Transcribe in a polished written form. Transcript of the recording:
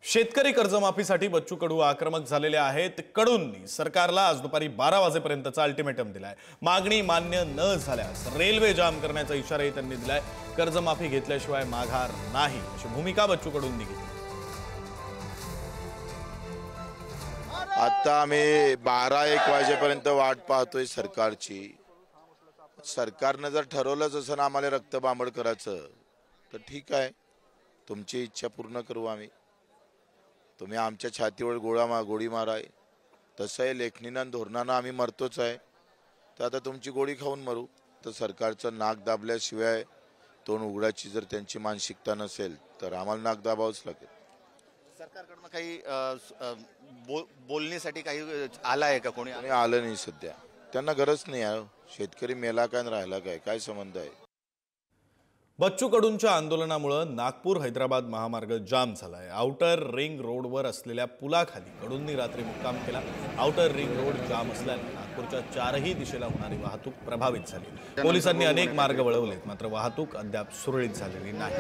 शेतकरी कर्जमाफीसाठी बच्चू कडू आक्रमक झालेले आहेत। कडूंनी सरकारला आज दुपारी 12 वाजेपर्यंतचा अल्टिमेटम दिलाय। मागणी मान्य न झाल्यास रेल्वे जाम करण्याचा इशाराही त्यांनी दिलाय। कर्जमाफी घेतल्याशिवाय माघार नाही अशी भूमिका बच्चू कडूंनी घेतली। आता आम्ही 12-1 वाजेपर्यंत वाट पाहतोय सरकारची। सरकारने जर ठरवलंच असं आम्हाला रक्तबांबड करायचं तर ठीक आहे, तुमची इच्छा पूर्ण करू आम्ही। तुम्ही आमच्या छातीवर गोळी माराय तसं आहे, लेखणीनं धोरणानं आम्ही मरतोच आहे, तर आता तुमची गोळी खाऊन मरू। तर सरकारचं नाक दाबल्याशिवाय तोंड उघडायची जर त्यांची मानसिकता नसेल तर आम्हाला नाक दाबावंच लागेल। सरकारकडून काही बोलण्यासाठी काही आला आहे का? कोणी आलं नाही सध्या, त्यांना गरज नाही आहे। शेतकरी मेला काय राहिला काय संबंध आहे? बच्चू कडूंच्या आंदोलनामुळे नागपूर हैदराबाद महामार्ग जाम झालाय। आउटर रिंग रोडवर असलेल्या पुलाखाली कडूंनी रात्री मुक्काम केला। आउटर रिंग रोड जाम असल्याने नागपूरच्या चारही दिशेला होणारी वाहतूक प्रभावित झाली। पोलिसांनी अनेक मार्ग वळवलेत, मात्र वाहतूक अद्याप सुरळीत झालेली नाही।